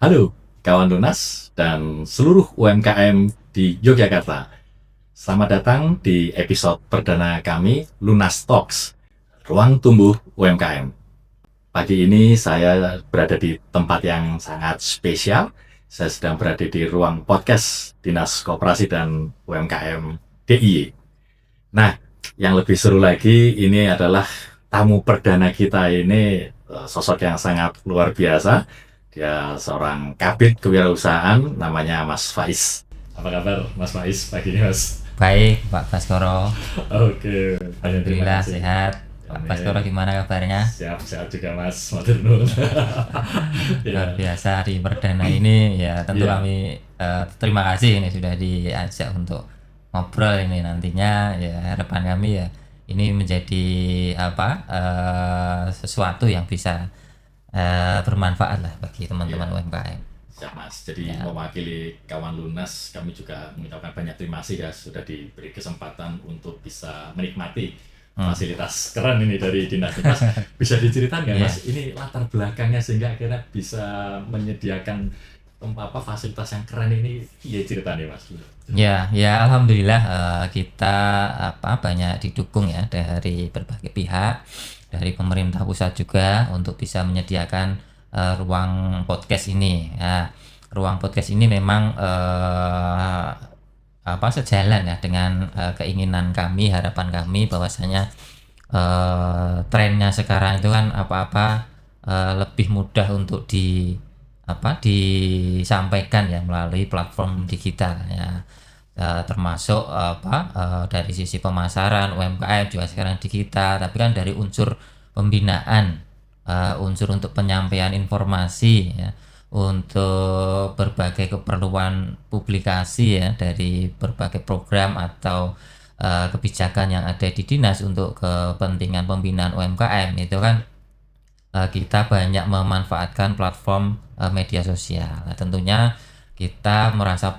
Halo, kawan Lunas dan seluruh UMKM di Yogyakarta. Selamat datang di episode perdana kami, Lunas Talks, Ruang Tumbuh UMKM. Pagi ini saya berada di tempat yang sangat spesial. Saya sedang berada di ruang podcast Dinas Koperasi dan UMKM DIY. Nah, yang lebih seru lagi ini adalah tamu perdana kita ini sosok yang sangat luar biasa. Dia seorang kabid kewirausahaan, namanya Mas Faiz. Apa kabar Mas Faiz pagi ini, Mas? Baik, Pak Baskoro. Oke, Alhamdulillah sehat. Pak Baskoro gimana kabarnya? Sehat juga, Mas. Matur nuwun. Luar biasa hari perdana ini ya tentu kami terima kasih ini sudah diajak untuk ngobrol ini nantinya ya harapan kami ya ini menjadi sesuatu yang bisa bermanfaat lah bagi teman-teman UMKM. Siap, Mas. Jadi mewakili kawan Lunas, kami juga mengucapkan banyak terima kasih ya sudah diberi kesempatan untuk bisa menikmati fasilitas keren ini dari Dinas. Mas, bisa diceritakan nggak, Mas? Ini latar belakangnya sehingga akhirnya bisa menyediakan fasilitas yang keren ini. Iya, ceritanya, Mas. Ya, alhamdulillah kita banyak didukung ya dari berbagai pihak, dari pemerintah pusat juga untuk bisa menyediakan ruang podcast ini. Ya, ruang podcast ini memang sejalan ya dengan keinginan kami, harapan kami bahwasanya trennya sekarang itu kan lebih mudah untuk disampaikan ya melalui platform digital ya. Termasuk dari sisi pemasaran UMKM juga sekarang digital, tapi kan dari unsur pembinaan, unsur untuk penyampaian informasi ya, untuk berbagai keperluan publikasi ya dari berbagai program atau kebijakan yang ada di dinas untuk kepentingan pembinaan UMKM itu kan kita banyak memanfaatkan platform media sosial. Nah, tentunya kita merasa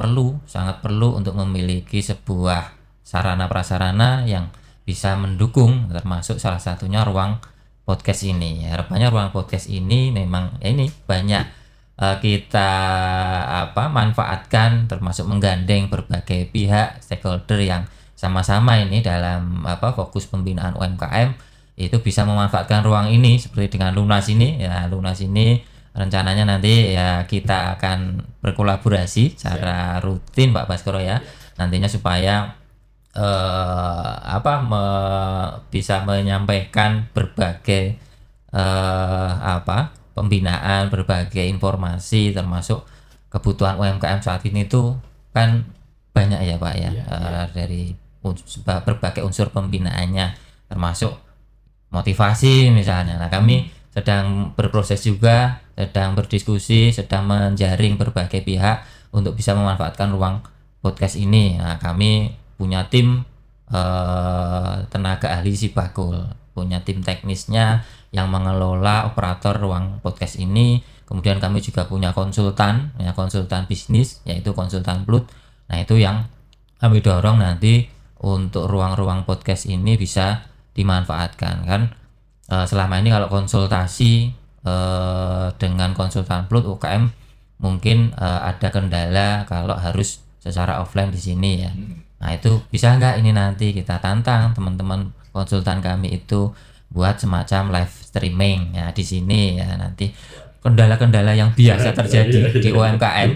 sangat perlu untuk memiliki sebuah sarana prasarana yang bisa mendukung, termasuk salah satunya ruang podcast ini. Harapannya ruang podcast ini memang ini banyak kita manfaatkan, termasuk menggandeng berbagai pihak stakeholder yang sama-sama ini dalam fokus pembinaan UMKM itu bisa memanfaatkan ruang ini seperti dengan Lunas ini ya. Lunas ini rencananya nanti ya kita akan berkolaborasi secara rutin Pak Baskoro ya nantinya supaya bisa menyampaikan berbagai pembinaan, berbagai informasi termasuk kebutuhan UMKM saat ini tuh kan banyak ya Pak ya, dari berbagai unsur pembinaannya termasuk motivasi misalnya. Nah, kami sedang berproses juga, sedang berdiskusi, sedang menjaring berbagai pihak untuk bisa memanfaatkan ruang podcast ini. Nah, kami punya tim tenaga ahli Sibakul, punya tim teknisnya yang mengelola operator ruang podcast ini. Kemudian kami juga punya konsultan bisnis yaitu konsultan Blut. Nah, itu yang kami dorong nanti untuk ruang-ruang podcast ini bisa dimanfaatkan kan. Selama ini kalau konsultasi dengan konsultan Blut UKM mungkin ada kendala kalau harus secara offline di sini ya. Nah, itu bisa nggak ini nanti kita tantang teman-teman konsultan kami itu buat semacam live streaming ya di sini ya, nanti kendala-kendala yang biasa terjadi di UMKM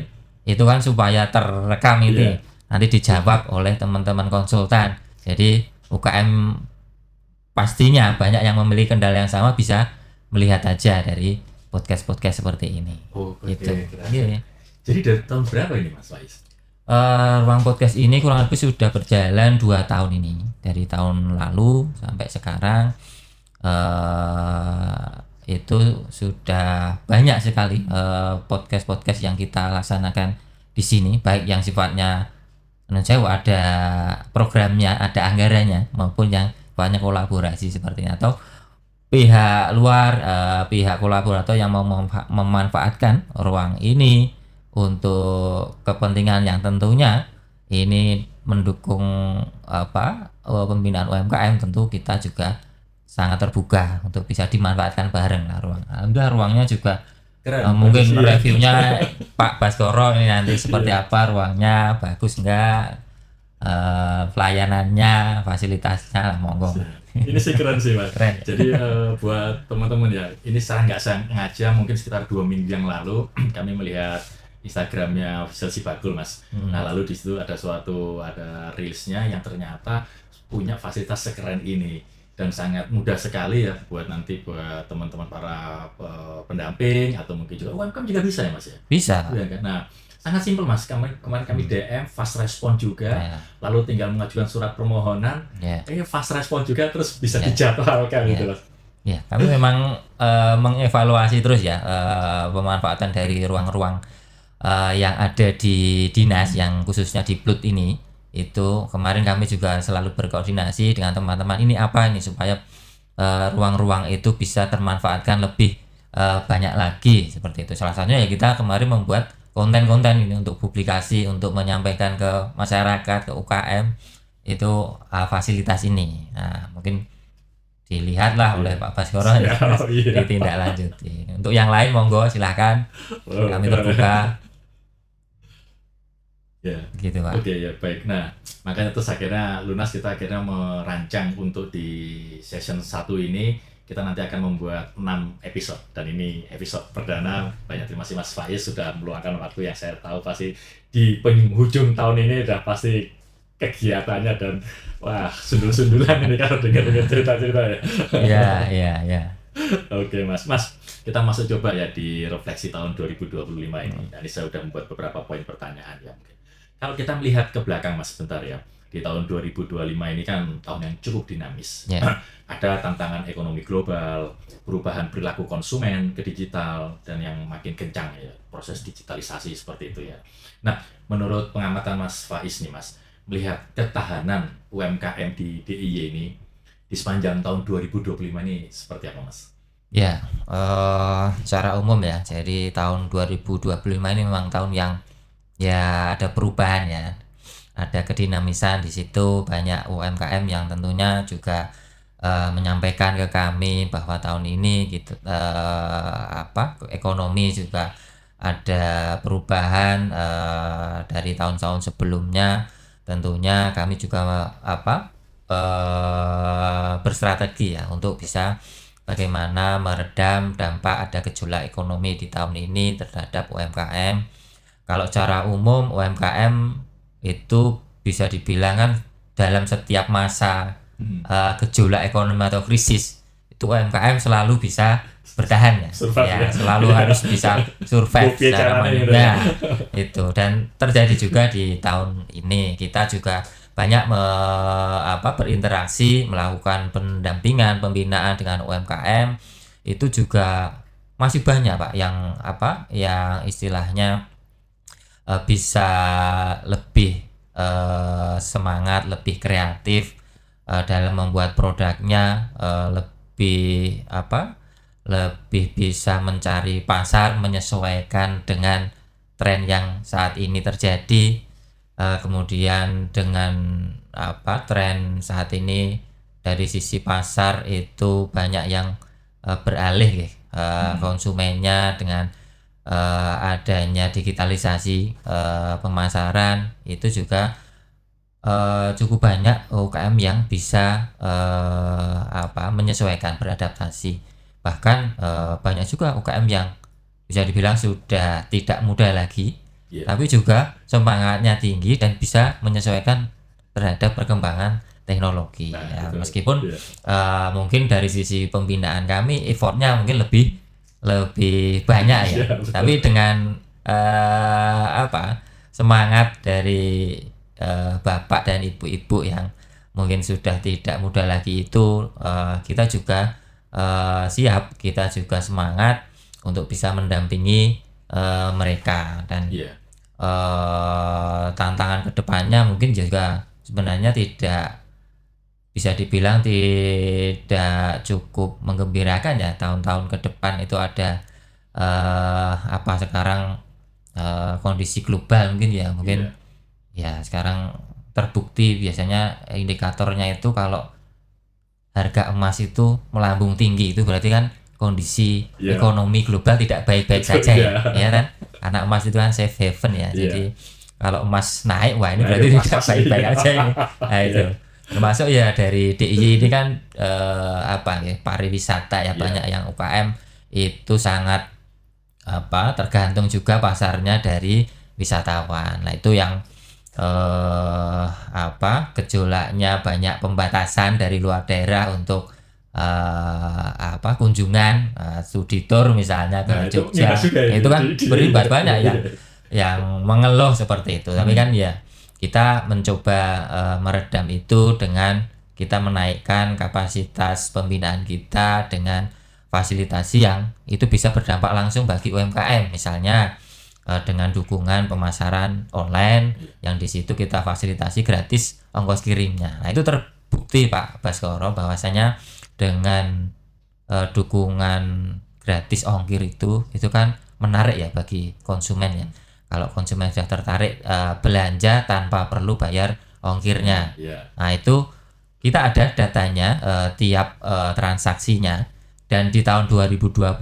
itu kan supaya terekam ini nanti dijawab oleh teman-teman konsultan. Jadi UKM pastinya banyak yang memiliki kendala yang sama bisa melihat aja dari podcast-podcast seperti ini. Gitu. Jadi dari tahun berapa ini Mas Faiz? Ruang podcast ini kurang lebih sudah berjalan 2 tahun ini. Dari tahun lalu sampai sekarang itu sudah banyak sekali podcast-podcast yang kita laksanakan di sini, baik yang sifatnya ada programnya, ada anggarannya maupun yang banyak kolaborasi sepertinya atau pihak luar, pihak kolaborator yang mau memanfaatkan ruang ini untuk kepentingan yang tentunya ini mendukung pembinaan UMKM. Tentu kita juga sangat terbuka untuk bisa dimanfaatkan bareng lah ruang. Alhamdulillah ruangnya juga Keren. Mungkin Bagus, iya. reviewnya Pak Baskoro ini nanti seperti apa, ruangnya bagus enggak, pelayanannya, fasilitasnya lah, monggo. Ini sih keren sih Mas. Keren. Jadi buat teman-teman ya, ini secara nggak sengaja mungkin sekitar 2 minggu yang lalu kami melihat Instagramnya Official Sibagul Mas. Nah lalu di situ ada reelsnya yang ternyata punya fasilitas sekeren ini dan sangat mudah sekali ya buat teman-teman para pendamping atau mungkin juga UMKM juga bisa ya Mas ya. Bisa. Iya kan? Nah sangat simpel Mas. Kemarin kami DM fast respon juga. Ya. Lalu tinggal mengajukan surat permohonan, fast respon juga terus bisa dijadwalkan gitu Mas. Ya, kami memang mengevaluasi terus ya pemanfaatan dari ruang-ruang yang ada di dinas yang khususnya di Plut ini. Itu kemarin kami juga selalu berkoordinasi dengan teman-teman ini apa ini supaya ruang-ruang itu bisa termanfaatkan lebih banyak lagi seperti itu. Salah satunya ya kita kemarin membuat konten-konten ini untuk publikasi, untuk menyampaikan ke masyarakat, ke UKM itu fasilitas ini. Nah, mungkin dilihatlah oleh Pak Baskoro ditindaklanjuti. Untuk yang lain monggo silahkan, kami terbuka. Ya, gitu Pak. Oke ya baik. Nah makanya terus akhirnya Lunas kita akhirnya merancang untuk di season 1 ini kita nanti akan membuat 6 episode dan ini episode perdana. Banyak terima kasih Mas Faiz sudah meluangkan waktu yang saya tahu pasti di penghujung tahun ini udah pasti kegiatannya dan wah sundul-sundulan ini kalau dengar-dengar cerita-cerita ya. Iya. Oke Mas, kita masuk coba ya di refleksi tahun 2025 ini. Nah, ini saya sudah membuat beberapa poin pertanyaan ya mungkin. Kalau kita melihat ke belakang Mas sebentar ya, di tahun 2025 ini kan tahun yang cukup dinamis. Ada tantangan ekonomi global, perubahan perilaku konsumen ke digital, dan yang makin kencang ya, proses digitalisasi seperti itu ya. Nah, menurut pengamatan Mas Faiz nih Mas, melihat ketahanan UMKM di DIY ini di sepanjang tahun 2025 ini seperti apa Mas? Ya, secara umum ya, jadi tahun 2025 ini memang tahun yang ya ada perubahan ya, ada kedinamisan di situ, banyak UMKM yang tentunya juga menyampaikan ke kami bahwa tahun ini gitu ekonomi juga ada perubahan dari tahun-tahun sebelumnya. Tentunya kami juga berstrategi ya untuk bisa bagaimana meredam dampak ada gejolak ekonomi di tahun ini terhadap UMKM. Kalau secara umum UMKM itu bisa dibilang kan dalam setiap masa gejolak ekonomi atau krisis itu UMKM selalu bisa bertahan ya, selalu harus bisa survive secara manusia itu. Dan terjadi juga di tahun ini kita juga banyak berinteraksi, melakukan pendampingan, pembinaan dengan UMKM itu juga masih banyak Pak yang istilahnya bisa lebih semangat, lebih kreatif dalam membuat produknya, lebih bisa mencari pasar, menyesuaikan dengan tren yang saat ini terjadi. Kemudian dengan tren saat ini dari sisi pasar itu banyak yang beralih konsumennya dengan adanya digitalisasi pemasaran itu juga cukup banyak UKM yang bisa menyesuaikan, beradaptasi. Bahkan banyak juga UKM yang bisa dibilang sudah tidak muda lagi, tapi juga semangatnya tinggi dan bisa menyesuaikan terhadap perkembangan teknologi. Meskipun mungkin dari sisi pembinaan kami effortnya mungkin lebih banyak ya, tapi dengan semangat dari bapak dan ibu-ibu yang mungkin sudah tidak muda lagi itu, kita juga siap, kita juga semangat untuk bisa mendampingi mereka. Dan tantangan kedepannya mungkin juga sebenarnya tidak bisa dibilang tidak cukup menggembirakan ya. Tahun-tahun ke depan itu ada sekarang kondisi global mungkin ya sekarang terbukti biasanya indikatornya itu kalau harga emas itu melambung tinggi itu berarti kan kondisi Iya. ekonomi global tidak baik-baik saja Iya. ya kan. Karena emas itu kan safe haven ya. Iya. Jadi kalau emas naik, wah ini Nah, berarti iya, tidak pas-pas, baik-baik iya. aja ini. Nah itu. Iya. Termasuk ya dari DIY ini kan apa ya, pariwisata ya, Iya. banyak yang UKM itu sangat apa, tergantung juga pasarnya dari wisatawan. Nah itu yang apa, gejolaknya banyak pembatasan dari luar daerah untuk apa, kunjungan studi tour misalnya ke Nah, itu Jogja. minus juga Itu kan berimbas banyak Iya. yang mengeluh seperti itu. Tapi kan ya kita mencoba meredam itu dengan kita menaikkan kapasitas pembinaan kita dengan fasilitasi yang itu bisa berdampak langsung bagi UMKM, misalnya dengan dukungan pemasaran online yang di situ kita fasilitasi gratis ongkos kirimnya. Nah itu terbukti Pak Baskoro bahwasanya dengan dukungan gratis ongkir itu kan menarik ya bagi konsumen ya. Kalau konsumen sudah tertarik belanja tanpa perlu bayar ongkirnya. Iya. Nah itu kita ada datanya tiap transaksinya, dan di tahun 2025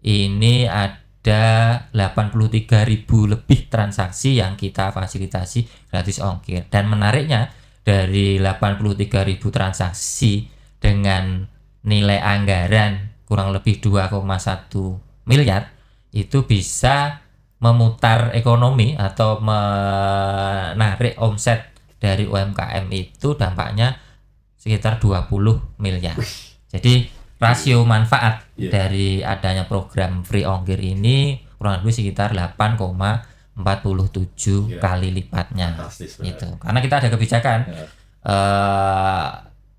ini ada 83.000 lebih transaksi yang kita fasilitasi gratis ongkir. Dan menariknya dari 83.000 transaksi dengan nilai anggaran kurang lebih 2,1 miliar itu bisa memutar ekonomi atau menarik omset dari UMKM itu dampaknya sekitar 20 miliar. Jadi rasio manfaat dari adanya program free ongkir ini kurang lebih sekitar 8,47 kali lipatnya. Itu. Karena kita ada kebijakan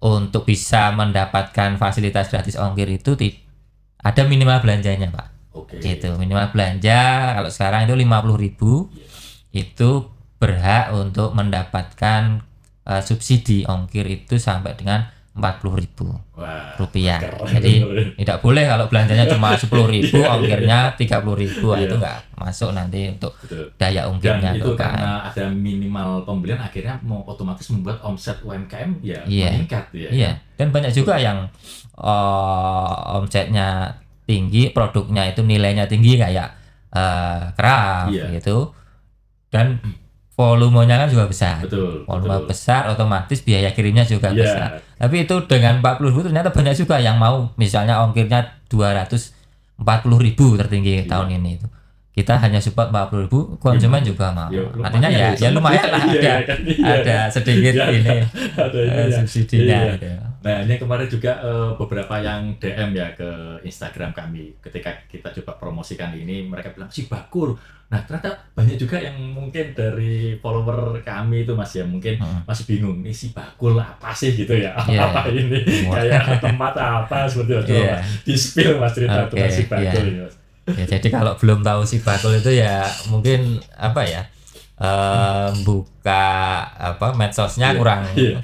untuk bisa mendapatkan fasilitas gratis ongkir itu ada minimal belanjanya, Pak. Gitu, minimal belanja kalau sekarang itu 50.000 itu berhak untuk mendapatkan subsidi ongkir itu sampai dengan 40.000 rupiah. Jadi tidak boleh kalau belanjanya cuma 10.000 ongkirnya 30.000, itu nggak masuk nanti untuk daya ongkirnya. Dan itu karena ada minimal pembelian akhirnya mau otomatis membuat omset UMKM ya meningkat ya. Iya. Dan banyak juga yang omsetnya tinggi, produknya itu nilainya tinggi kayak craft gitu, dan volumenya kan juga besar. Volume besar, otomatis biaya kirimnya juga besar. Tapi itu dengan 40.000 ternyata banyak juga yang mau, misalnya ongkirnya 240.000 tertinggi tahun ini itu. Kita hanya support 40.000, konsumen juga mau. Artinya ya lumayan lah, ada sedikit ini subsidinya. Nah ini kemarin juga beberapa yang DM ya ke Instagram kami ketika kita coba promosikan ini, mereka bilang si Bakul. Nah ternyata banyak juga yang mungkin dari follower kami itu Mas ya mungkin masih bingung nih si Bakul apa sih gitu ya, apa ini kayak tempat apa seperti itu. Di spill Mas cerita tentang si Bakul ini Mas. Ya, jadi kalau belum tahu si Bakul itu ya mungkin apa ya, buka apa medsosnya kurang. Ini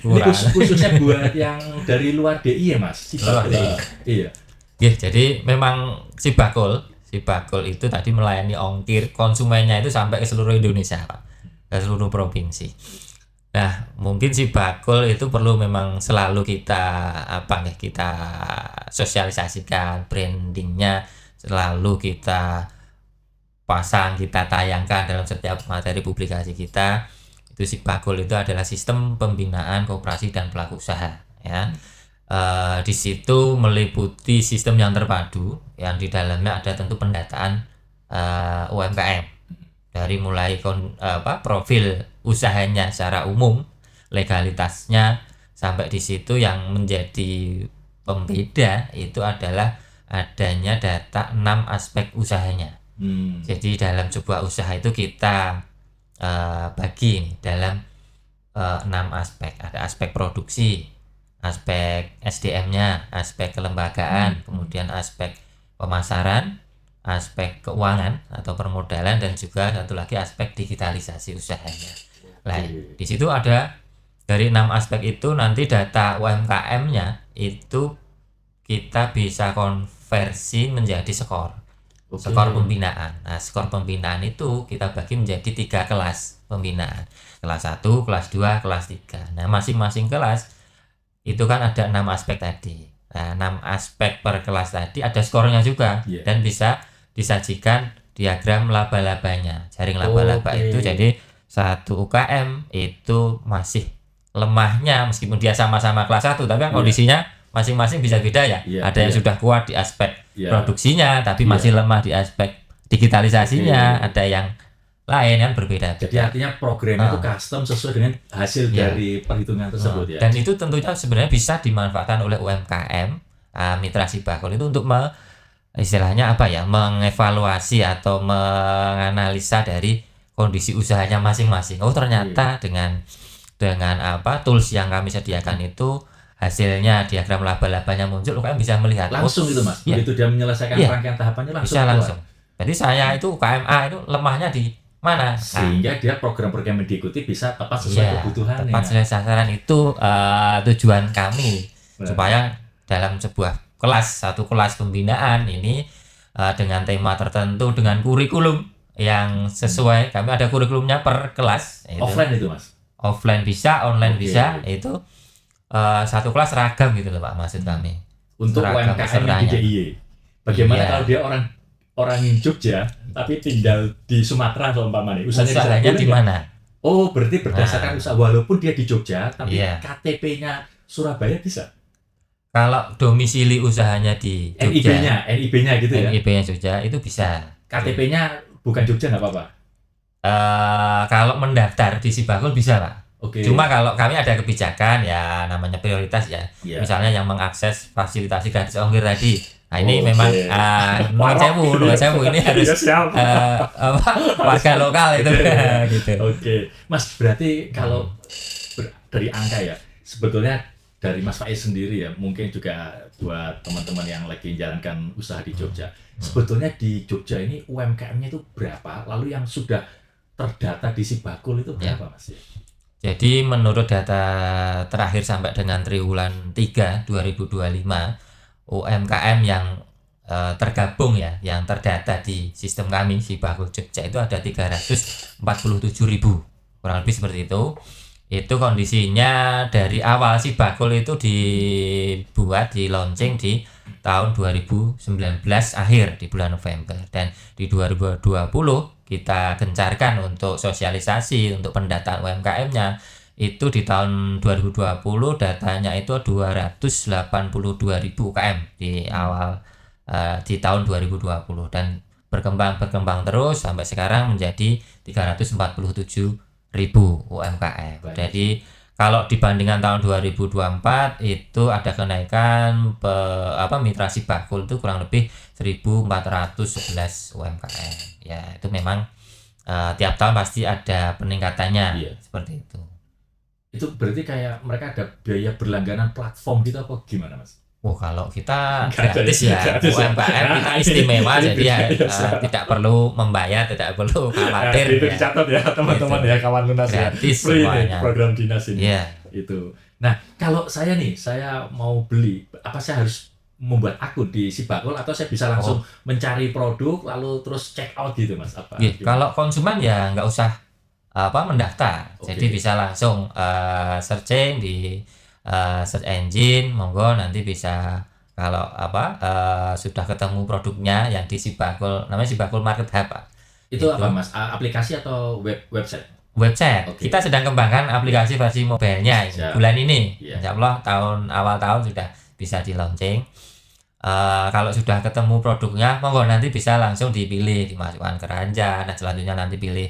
khususnya buat yang dari luar DI ya Mas. Si Bakul. Iya. Jadi memang si Bakul itu tadi melayani ongkir konsumennya itu sampai ke seluruh Indonesia, Pak. Ke seluruh provinsi. Nah, mungkin si Bakul itu perlu memang selalu kita kita sosialisasikan, brandingnya selalu kita pasang, kita tayangkan dalam setiap materi publikasi kita. Itu si Bakul itu adalah sistem pembinaan koperasi dan pelaku usaha ya. Di situ meliputi sistem yang terpadu yang di dalamnya ada tentu pendataan UMKM dari mulai profil usahanya secara umum, legalitasnya, sampai di situ yang menjadi pembeda itu adalah adanya data 6 aspek usahanya. Jadi dalam sebuah usaha itu kita bagi nih dalam 6 aspek. Ada aspek produksi, aspek SDM-nya, aspek kelembagaan, kemudian aspek pemasaran, aspek keuangan atau permodalan, dan juga satu lagi aspek digitalisasi usahanya. Nah, di situ ada dari 6 aspek itu nanti data UMKM-nya itu kita bisa konversi menjadi skor. Skor pembinaan. Nah, skor pembinaan itu kita bagi menjadi 3 kelas pembinaan. Kelas 1, kelas 2, kelas 3. Nah, masing-masing kelas itu kan ada 6 aspek tadi. Nah, 6 aspek per kelas tadi ada skornya juga, Iya. dan bisa disajikan diagram laba-labanya. Jaring laba-laba Oke. itu jadi satu UKM itu masih lemahnya meskipun dia sama-sama kelas 1, tapi kan Iya. kondisinya masing-masing bisa beda ya. Iya, Ada yang iya. sudah kuat di aspek Iya. produksinya tapi Iya. masih lemah di aspek digitalisasinya. Oke. Ada yang lain kan berbeda-beda. Jadi artinya programnya itu custom sesuai dengan hasil Iya. dari perhitungan tersebut ya. Dan itu tentunya sebenarnya bisa dimanfaatkan oleh UMKM mitra Sibakul itu untuk istilahnya apa ya, mengevaluasi atau menganalisa dari kondisi usahanya masing-masing. Oh ternyata dengan apa tools yang kami sediakan itu hasilnya diagram laba-labanya muncul, UKM bisa melihat Langsung itu Mas. Iya. Begitu dia menyelesaikan Iya. rangkaian tahapannya langsung bisa keluar. langsung. Jadi saya itu UKMA itu lemahnya di mana? Nah, Sehingga dia program-program yang diikuti bisa tepat sesuai iya, kebutuhannya. tepat sesuai sasaran itu tujuan kami. Nah. Supaya dalam sebuah satu kelas pembinaan ini dengan tema tertentu, dengan kurikulum yang sesuai, kami ada kurikulumnya per kelas. Offline itu Mas. Offline bisa, online Oke. bisa, itu satu kelas ragam gitu loh Pak, maksud kami. Untuk Seragam UMKM yang di pesertanya. DIY. Bagaimana Iya. kalau dia orang yang Jogja tapi tinggal di Sumatera atau umpamanya Usahanya boleh di nggak? mana? Oh, berarti berdasarkan usaha walaupun dia di Jogja tapi Iya. KTP-nya Surabaya bisa. Kalau domisili usahanya di Jogja, NIB-nya gitu ya. NIB-nya Jogja itu bisa. KTP-nya bukan Jogja nggak apa-apa. Kalau mendaftar di Sibakul bisa Pak. Oke. Cuma kalau kami ada kebijakan ya namanya prioritas ya. Iya. Misalnya yang mengakses fasilitasi gratis ongkir tadi. Nah ini Oke. memang nuwun sewu ini harus Iya, siap. warga lokal itu gitu. Oke, Mas berarti kalau dari angka ya, sebetulnya dari Mas Faiz sendiri ya, mungkin juga buat teman-teman yang lagi menjalankan usaha di Jogja, sebetulnya di Jogja ini UMKM-nya itu berapa? Lalu yang sudah terdata di Sibakul itu berapa Mas? Jadi menurut data terakhir sampai dengan triwulan 3 2025, UMKM yang tergabung ya, yang terdata di sistem kami Sibakul Jogja itu ada 347.000, kurang lebih seperti itu. Itu kondisinya dari awal Sibakul itu dibuat, di launching di tahun 2019 akhir di bulan November, dan di 2020 kita gencarkan untuk sosialisasi untuk pendataan UMKM-nya. Itu di tahun 2020 datanya itu 282.000 UKM di awal di tahun 2020, dan berkembang terus sampai sekarang menjadi 347.000 UMKM. Baik. Jadi kalau dibandingkan tahun 2024 itu ada kenaikan mitra Sibakul itu kurang lebih 1.411 UMKM. Ya, itu memang tiap tahun pasti ada peningkatannya. Iya. Seperti itu. Itu berarti kayak mereka ada biaya berlangganan platform gitu apa gimana Mas? Oh, kalau kita Nggak ada, gratis ya, gratis ya. UMKM kita istimewa, Ini jadi ya beda, siap. tidak perlu membayar, tidak perlu khawatir. Itu Ya. dicatat ya teman-teman Gitu. ya, kawan lunas ya. Gratis Free nih semuanya. program dinas ini. Iya. Itu. Nah, kalau saya mau beli, apa saya harus membuat akun di Sibakul atau saya bisa langsung mencari produk lalu terus check out gitu Mas? Apa? Iya, gimana? kalau konsumen ya nggak usah mendaftar, Oke. jadi bisa langsung searching di search engine, monggo nanti bisa kalau sudah ketemu produknya yang di Sibakul, namanya Sibakul Market Hub Pak. Itu apa Mas? Aplikasi atau website? Website. Oke. Kita sedang kembangkan aplikasi versi mobilenya ini, Siap. bulan ini. Iya. Insya Allah awal tahun sudah bisa di launching. Kalau sudah ketemu produknya, monggo nanti bisa langsung dipilih, dimasukkan ke ranjang. Nah, selanjutnya nanti pilih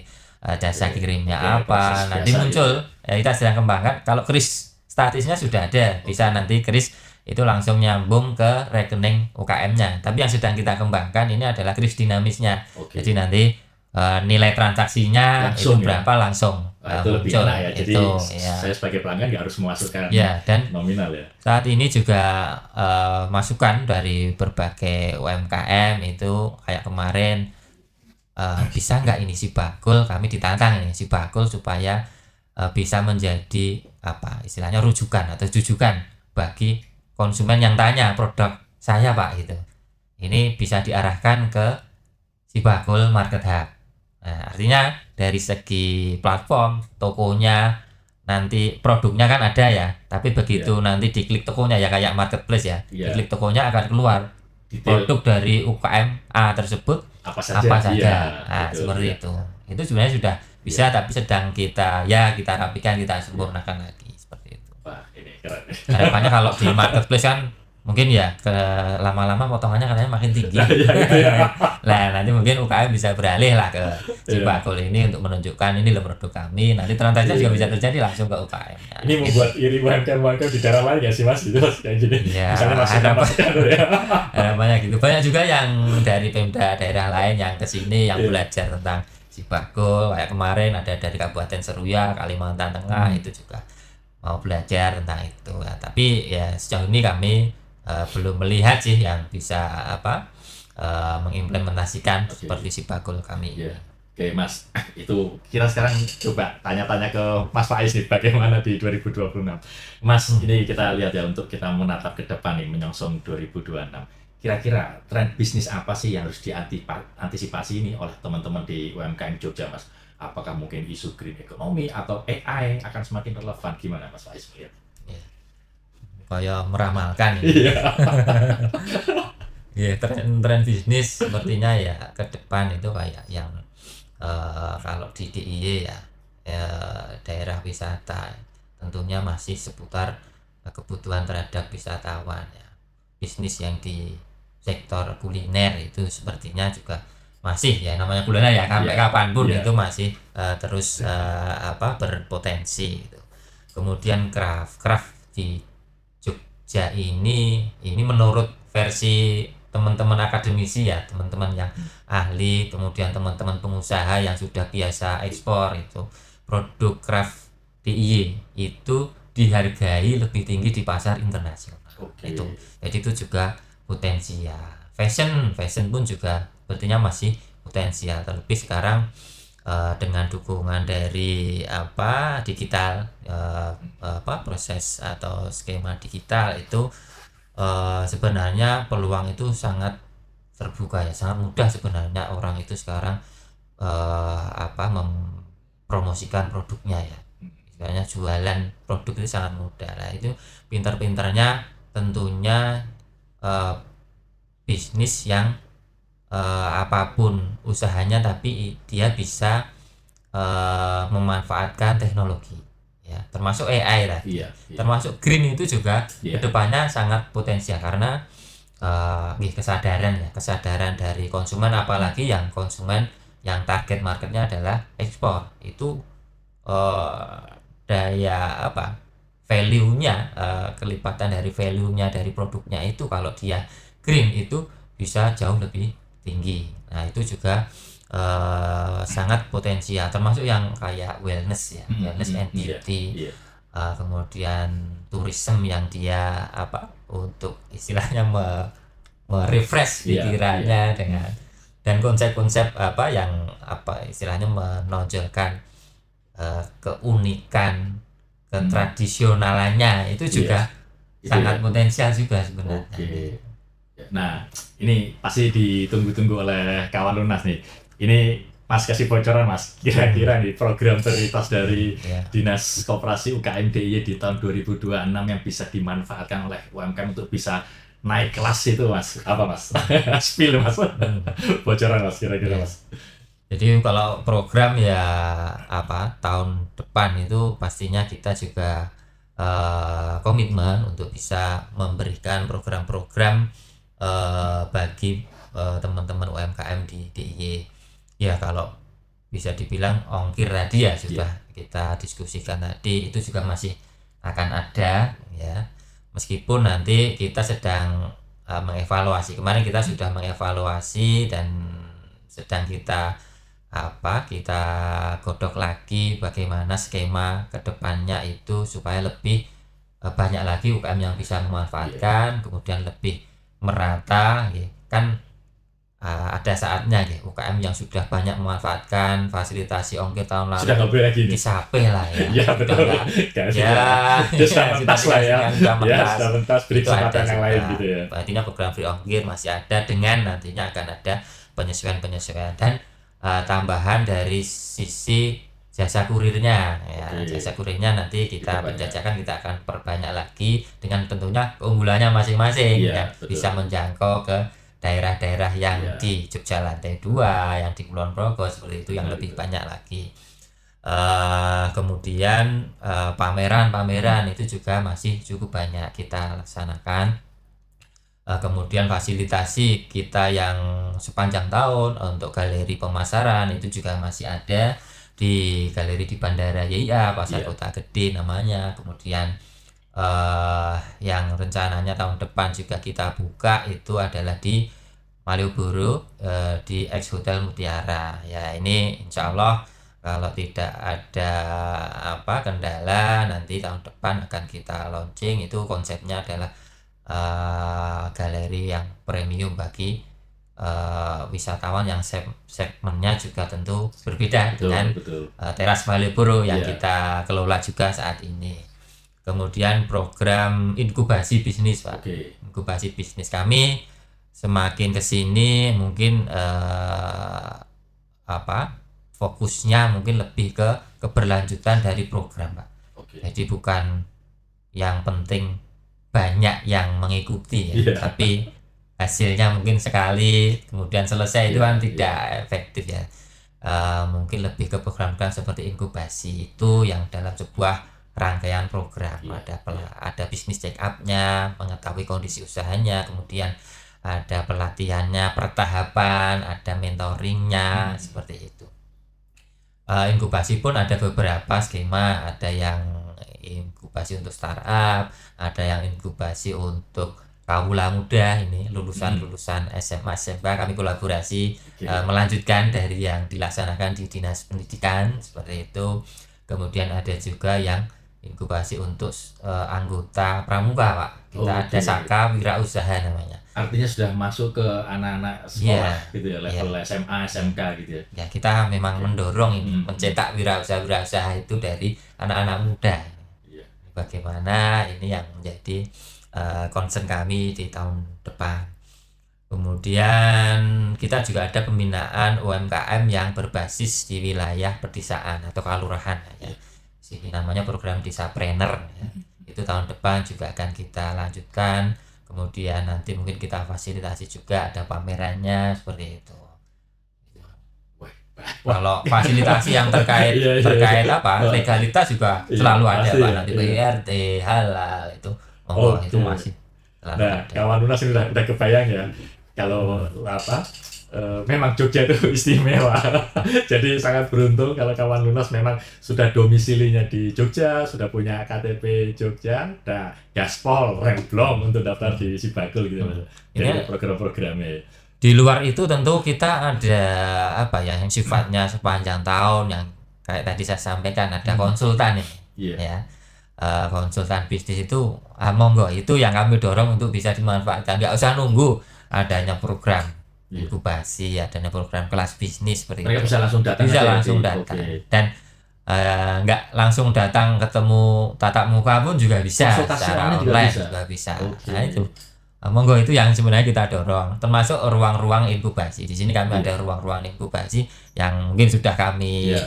jasa Oke. kirimnya Oke, proses apa. Nanti biasa muncul. Ya, kita sedang kembangkan. Kalau kris statusnya sudah ada, bisa nanti kris itu langsung nyambung ke rekening UKM-nya. Tapi yang sedang kita kembangkan ini adalah kris dinamisnya. Oke. Jadi nanti nilai transaksinya Langsung itu ya? berapa langsung Itu lebih muncul. enak ya. Jadi Itu, ya. saya sebagai pelanggan nggak harus memasukkan Ya, dan nominal ya. saat ini juga masukan dari berbagai UMKM itu kayak kemarin bisa nggak ini Sibakul, kami ditantang ini Sibakul supaya bisa menjadi istilahnya rujukan atau jujukan bagi konsumen yang tanya produk saya Pak gitu. Ini bisa diarahkan ke Sibakul Market Hub. Nah, artinya dari segi platform, tokonya, nanti produknya kan ada ya, tapi begitu nanti diklik tokonya ya kayak marketplace ya, Iya. diklik tokonya akan keluar Detail produk dari UKM A tersebut apa saja. apa saja. Iya, Nah, betul, seperti iya. itu. Itu sebenarnya sudah bisa, tapi sedang kita rapikan, kita sempurnakan lagi seperti itu. Wah, ini keren. Harapannya kalau di marketplace kan mungkin ya ke lama-lama potongannya katanya makin tinggi. Iya, gitu ya. Nah, nanti mungkin UKM bisa beralih lah ke Iya. Cibakul ini untuk menunjukkan ini loh produk kami. Nanti transfernya juga bisa terjadi langsung ke UKM. Nah, Ini membuat iri UMKM di daerah lain ya sih Mas, itu Mas, kayak gini. Ya, Misalnya Mas mendapatkan ya. harapannya gitu. Banyak juga yang dari Pemda daerah lain yang ke sini yang Iya. belajar tentang Cibakul. Kayak kemarin ada dari Kabupaten Seruya, Kalimantan Tengah, itu juga mau belajar tentang itu. Nah, tapi ya sejauh ini kami belum melihat sih yang bisa mengimplementasikan Oke. seperti Cibakul kami. Iya. Oke Mas, itu kita sekarang coba tanya-tanya ke Mas Faiz nih bagaimana di 2026. Mas, ini kita lihat ya untuk kita menatap ke depan nih menyongsong 2026. Kira-kira tren bisnis apa sih yang harus diantisipasi ini oleh teman-teman di UMKM Jogja, Mas? Apakah mungkin isu green economy atau AI akan semakin relevan? Gimana Mas Faiz melihat? Kayak meramalkan ini. Iya. Ya, tren bisnis sepertinya ya ke depan itu kayak yang kalau di DIY ya, daerah wisata tentunya masih seputar kebutuhan terhadap wisatawan ya. Bisnis yang di sektor kuliner itu sepertinya juga masih ya, namanya kuliner ya sampai Iya. kapanpun Iya. itu masih terus berpotensi gitu. Kemudian craft di Jogja ini menurut versi teman-teman akademisi ya, teman-teman yang ahli, kemudian teman-teman pengusaha yang sudah biasa ekspor, itu produk craft DIY itu dihargai lebih tinggi di pasar internasional. Oke. Itu jadi itu juga potensial. Fashion pun juga sepertinya masih potensial, terlebih sekarang dengan dukungan dari digital, proses atau skema digital itu sebenarnya peluang itu sangat terbuka ya, sangat mudah sebenarnya orang itu sekarang mempromosikan produknya ya, istilahnya jualan produk itu sangat mudah. Nah, itu pintar-pintarnya tentunya bisnis yang apapun usahanya tapi dia bisa memanfaatkan teknologi ya, termasuk AI lah. Iya. Termasuk green itu juga Iya. kedepannya sangat potensial karena kesadaran dari konsumen, apalagi yang konsumen yang target marketnya adalah ekspor, itu daya value-nya, kelipatan dari value-nya dari produknya itu kalau dia green itu bisa jauh lebih tinggi. Nah, itu juga sangat potensial, termasuk yang kayak wellness ya, wellness and beauty. Iya. Kemudian tourism yang dia untuk istilahnya merefresh Iya, pikirannya dengan dan konsep-konsep yang istilahnya menonjolkan keunikan, ketradisionalannya itu juga Itu sangat ya. potensial juga sebenarnya. Oke. Nah, ini pasti ditunggu-tunggu oleh kawan lunas nih. Ini Mas kasih bocoran Mas, kira-kira nih program prioritas dari Ya. Dinas Koperasi UKM DIY di tahun 2026 yang bisa dimanfaatkan oleh UMKM untuk bisa naik kelas itu Mas. Apa Mas? Spill Mas. Bocoran Mas kira-kira Ya. Mas. Jadi kalau program ya tahun depan itu pastinya kita juga komitmen untuk bisa memberikan program-program bagi teman-teman UMKM di DIY. Ya, kalau bisa dibilang ongkir tadi ya sudah kita diskusikan tadi, itu juga masih akan ada ya. Meskipun nanti kita sedang mengevaluasi. Kemarin kita sudah mengevaluasi dan sedang kita godok lagi bagaimana skema kedepannya itu supaya lebih banyak lagi UKM yang bisa memanfaatkan, kemudian lebih merata ya. Kan ada saatnya ya UKM yang sudah banyak memanfaatkan fasilitasi ongkir tahun lalu Sudah nggak boleh lagi nih. disape lah ya. Iya betul. Sudah mentas lah ya. Ya sudah mentas beri Itu ada kesempatan yang juga. lain gitu ya. Artinya program free ongkir masih ada, dengan nantinya akan ada penyesuaian dan tambahan dari sisi jasa kurirnya ya. Oke. Jasa kurirnya nanti kita Diperbanyak. penjajakan, kita akan perbanyak lagi dengan tentunya keunggulannya masing-masing Iya, ya. betul. Bisa menjangkau ke daerah-daerah yang Iya. di Jogja lantai 2, yang di Kulon Progo seperti itu, yang Benar lebih itu. banyak lagi. Kemudian pameran-pameran itu juga masih cukup banyak kita laksanakan. Kemudian fasilitasi kita yang sepanjang tahun untuk galeri pemasaran itu juga masih ada di galeri di Bandara YIA, Pasar Iya. Kota Gede namanya. Kemudian yang rencananya tahun depan juga kita buka itu adalah di Malioboro, di Ex Hotel Mutiara. Ya, ini insya Allah kalau tidak ada kendala, nanti tahun depan akan kita launching. Itu konsepnya adalah galeri yang premium bagi wisatawan yang segmennya juga tentu berbeda dengan Betul. Teras Malioboro yang Iya. kita kelola juga saat ini. Kemudian program inkubasi bisnis, Pak. Oke. Inkubasi bisnis kami semakin kesini mungkin fokusnya mungkin lebih ke keberlanjutan dari program, Pak. Oke. Jadi bukan yang penting banyak yang mengikuti ya, Iya. tapi hasilnya mungkin sekali kemudian selesai itu Iya, kan tidak efektif ya. Mungkin lebih ke program seperti inkubasi itu yang dalam sebuah rangkaian program. Iya, Ada bisnis check up-nya, mengetahui kondisi usahanya, kemudian ada pelatihannya per tahapan, ada mentoringnya, seperti itu. Inkubasi pun ada beberapa skema, ada yang inkubasi untuk startup, ada yang inkubasi untuk kawula muda, ini lulusan SMA SMK, kami kolaborasi Oke. melanjutkan dari yang dilaksanakan di Dinas Pendidikan seperti itu. Kemudian ada juga yang inkubasi untuk anggota pramuka, Pak. Kita ada Oke. Saka Wirausaha namanya. Artinya sudah masuk ke anak-anak sekolah gitu ya, level SMA, SMK gitu ya. Ya, kita memang mendorong ini, Hmm. mencetak wirausaha itu dari anak-anak muda. Iya. Bagaimana ini yang menjadi concern kami di tahun depan. Kemudian kita juga ada pembinaan UMKM yang berbasis di wilayah pedesaan atau kelurahan ya. Ini namanya program Desapreneur ya. Itu tahun depan juga akan kita lanjutkan. Kemudian nanti mungkin kita fasilitasi juga, ada pamerannya seperti itu. Kalau fasilitasi yang terkait Iya. legalitas juga Iya, selalu ada, pasti Pak. ya, Nanti iya. PRT halal itu monggo, Oke. itu masih selalu Nah, ada. kawan lunas ini udah kebayang ya. Kalau memang Jogja itu istimewa. Jadi sangat beruntung kalau kawan lunas memang sudah domisilinya di Jogja, sudah punya KTP Jogja, dan gaspol, remblong untuk daftar di Sibagul gitu Mas. Jadi Ini program-programnya. di luar itu tentu kita ada yang sifatnya sepanjang tahun, yang kayak tadi saya sampaikan ada konsultan ini. Iya. Ya. Konsultan bisnis itu monggo, itu yang kami dorong untuk bisa dimanfaatkan. Nggak usah nunggu adanya program inkubasi, adanya program kelas bisnis seperti Mereka itu. bisa langsung datang. Bisa aja langsung di- datang. Oke. Dan nggak langsung datang ketemu tatap muka pun juga bisa, Konsultasi secara online juga online bisa? juga bisa. Oke. Nah itu monggo, itu yang sebenarnya kita dorong, termasuk ruang-ruang inkubasi. Di sini kami ada ruang-ruang inkubasi yang mungkin sudah kami Iya.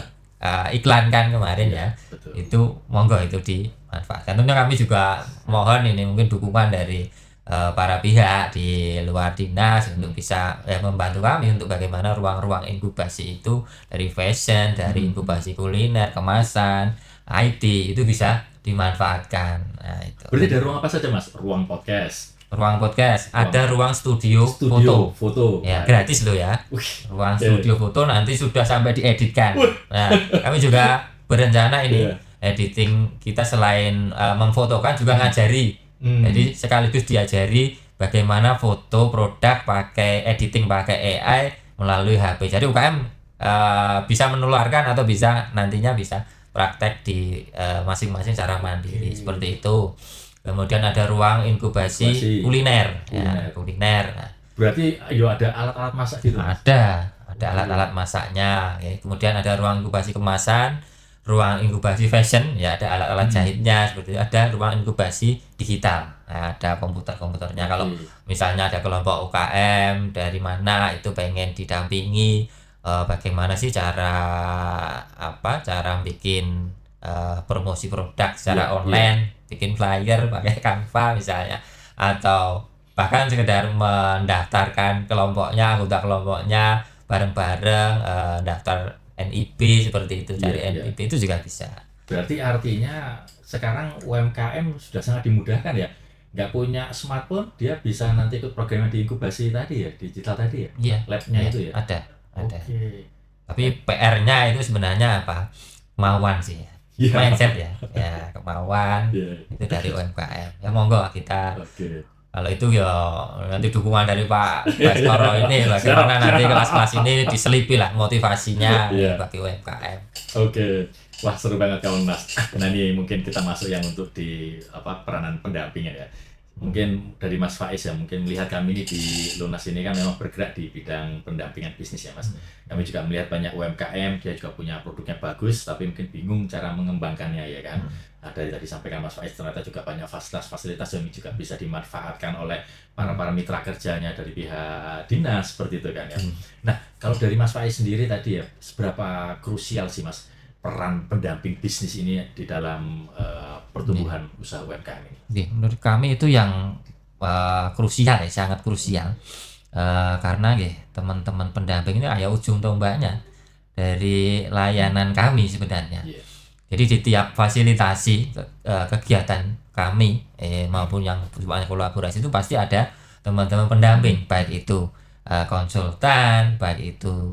iklankan kemarin ya. Betul. Itu monggo itu dimanfaatkan. Tentunya kami juga mohon ini mungkin dukungan dari para pihak di luar dinas untuk bisa membantu kami untuk bagaimana ruang-ruang inkubasi itu, dari fashion, dari inkubasi kuliner, kemasan, IT itu bisa dimanfaatkan. Nah, itu. Berarti ada ruang apa saja Mas? Ruang podcast, Ruang podcast, ada ruang studio studio, foto. foto. Ya, gratis loh ya. Wih. Ruang Iya. studio foto nanti sudah sampai dieditkan. Nah, kami juga berencana ini Iya. editing kita selain memfotokan juga ngajari. Jadi sekaligus diajari bagaimana foto produk pakai editing pakai AI melalui HP. Jadi UKM bisa menularkan atau bisa nantinya bisa praktek di masing-masing secara mandiri seperti itu. Kemudian ada ruang inkubasi kuliner. Ya, kuliner. Nah, Berarti ada alat-alat masak gitu. ada alat-alat masaknya. Ya. Kemudian ada ruang inkubasi kemasan, ruang inkubasi fashion, ya ada alat-alat jahitnya seperti itu. Ada ruang inkubasi digital. Nah, ada komputernya. Kalau misalnya ada kelompok UKM dari mana itu pengen didampingi bagaimana sih cara bikin promosi produk secara online, bikin flyer pakai Canva misalnya, atau bahkan sekedar mendaftarkan anggota kelompoknya bareng-bareng, daftar NIB seperti itu, cari NIB itu juga bisa. Berarti artinya sekarang UMKM sudah sangat dimudahkan ya. Nggak punya smartphone, dia bisa nanti ikut program yang diinkubasi tadi ya, digital tadi ya, Iya, labnya itu ya. ada. Oke. Tapi PR-nya itu sebenarnya kemauan sih, Iya. mindset ya, kemauan Iya. itu dari UMKM. Ya monggo kita. Oke. Kalau itu ya nanti dukungan dari Pak Baskoro ini bagaimana nanti kelas-kelas ini diselipi lah motivasinya bagi UMKM. Oke. Wah, seru banget kawan Mas. Nah, ini mungkin kita masuk yang untuk di peranan pendampingan ya. Mungkin dari Mas Faiz ya, mungkin melihat kami ini di Lunas ini kan memang bergerak di bidang pendampingan bisnis ya Mas. Kami juga melihat banyak UMKM, dia juga punya produknya bagus, tapi mungkin bingung cara mengembangkannya ya kan. Nah, dari tadi sampaikan Mas Faiz, ternyata juga banyak fasilitas-fasilitas yang juga bisa dimanfaatkan oleh para mitra kerjanya dari pihak dinas seperti itu kan ya. Nah, kalau dari Mas Faiz sendiri tadi ya, seberapa krusial sih Mas peran pendamping bisnis ini di dalam pertumbuhan usaha UMKM ini? Menurut kami itu yang krusial ya, sangat krusial. Karena teman-teman pendamping ini ujung tombaknya dari layanan kami sebenarnya. Jadi di tiap fasilitasi kegiatan kami maupun yang kolaborasi itu pasti ada teman-teman pendamping, baik itu konsultan, baik itu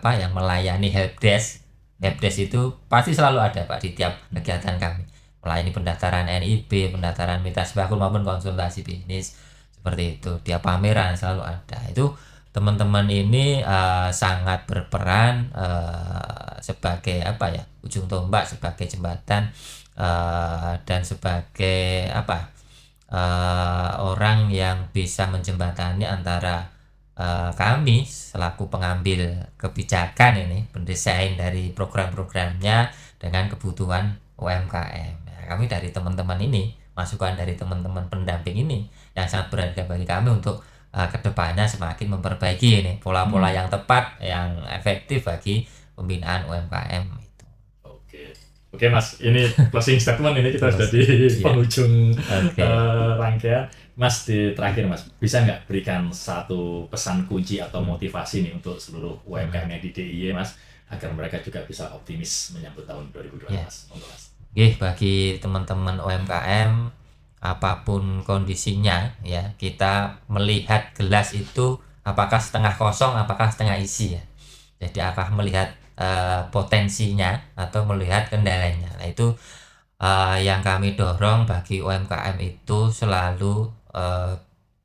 yang melayani helpdesk. Helpdesk itu pasti selalu ada Pak di tiap kegiatan kami, melayani pendaftaran NIB, pendaftaran mitra sembako maupun konsultasi bisnis seperti itu. Tiap pameran selalu ada. Itu teman-teman ini sangat berperan sebagai ujung tombak, sebagai jembatan dan sebagai orang yang bisa menjembatani antara kami selaku pengambil kebijakan ini, pendesain dari program-programnya dengan kebutuhan UMKM. Nah, kami dari teman-teman ini, masukan dari teman-teman pendamping ini yang sangat berharga bagi kami untuk kedepannya semakin memperbaiki ini pola-pola yang tepat, yang efektif bagi pembinaan UMKM itu. Oke Mas, ini closing statement ini kita sudah di penghujung rangkaian. Mas, di terakhir Mas, bisa nggak berikan satu pesan kunci atau motivasi nih untuk seluruh UMKM yang di DIY Mas, agar mereka juga bisa optimis menyambut tahun 2022 Mas? Bagi teman-teman UMKM, apapun kondisinya ya, kita melihat gelas itu apakah setengah kosong, apakah setengah isi ya. Jadi apakah melihat potensinya atau melihat kendalanya. Nah, itu yang kami dorong bagi UMKM itu selalu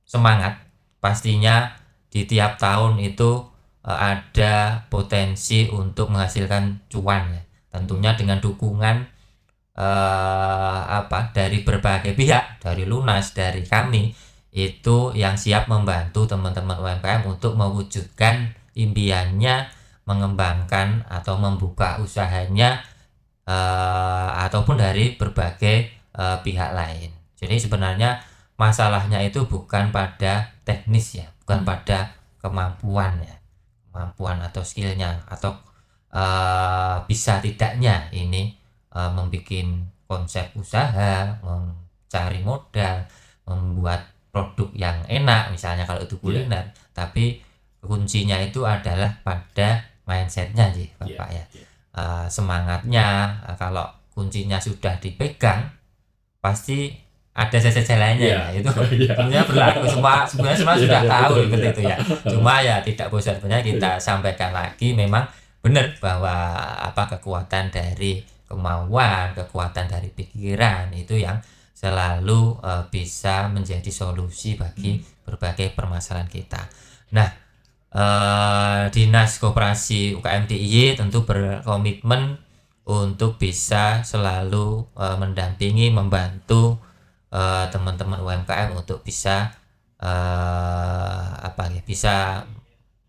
semangat. Pastinya di tiap tahun itu ada potensi untuk menghasilkan cuan ya. Tentunya dengan dukungan dari berbagai pihak, dari Lunas, dari kami, itu yang siap membantu teman-teman UMKM untuk mewujudkan impiannya, mengembangkan atau membuka usahanya ataupun dari berbagai pihak lain. Jadi sebenarnya masalahnya itu bukan pada teknis ya, bukan pada kemampuan atau skillnya atau bisa tidaknya ini membuat konsep usaha, mencari modal, membuat produk yang enak misalnya kalau itu kuliner. Tapi kuncinya itu adalah pada mindsetnya sih Bapak ya. Semangatnya, kalau kuncinya sudah dipegang pasti ada jalan-jalannya itu sebenarnya berlaku sebenarnya sudah tahu seperti itu ya. Cuma ya tidak bosan sebenarnya kita sampaikan lagi, memang benar bahwa kekuatan dari kemauan, kekuatan dari pikiran itu yang selalu bisa menjadi solusi bagi berbagai permasalahan kita. Nah, Dinas Koperasi UKM DIY tentu berkomitmen untuk bisa selalu mendampingi, membantu teman-teman UMKM untuk bisa bisa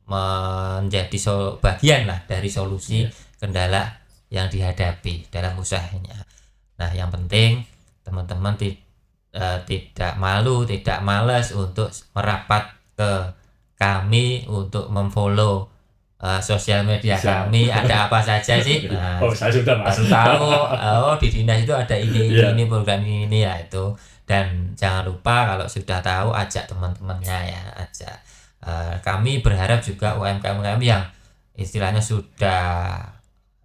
menjadi bagian lah dari solusi kendala yang dihadapi dalam usahanya. Nah, yang penting teman-teman tidak malu, tidak malas untuk merapat ke kami untuk memfollow sosial media Siap. kami ada apa saja sih. Nah, Oh, saya sudah baru masuk. tahu oh di dinas itu ada Iya. ini program ini ya itu. Dan jangan lupa kalau sudah tahu ajak teman-temannya ya, ajak. Kami berharap juga UMKM yang istilahnya sudah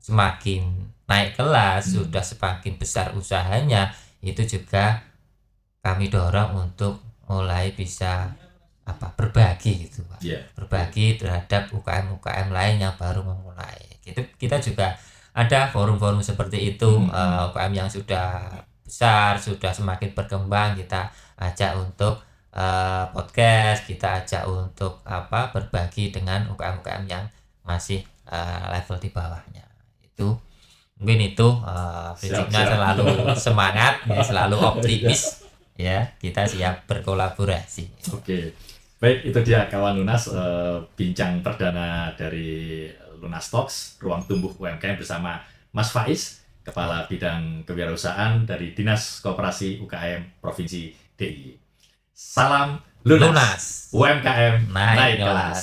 semakin naik kelas, sudah semakin besar usahanya, itu juga kami dorong untuk mulai bisa berbagi gitu Pak. Iya. Berbagi terhadap UKM-UKM lain yang baru memulai. Kita juga ada forum-forum seperti itu, UKM yang sudah besar, sudah semakin berkembang, kita ajak untuk podcast, kita ajak untuk berbagi dengan UKM-UKM yang masih level di bawahnya. Itu mungkin itu prinsipnya Siap. selalu semangat, ya, selalu optimis, ya kita siap berkolaborasi. Oke. Baik, itu dia kawan Lunas, bincang perdana dari Lunas Talks, Ruang Tumbuh UMKM bersama Mas Faiz, Kepala Bidang Kewirausahaan dari Dinas Koperasi UKM Provinsi DIY. Salam Lunas. Lunas. UMKM Naik naik kelas. kelas.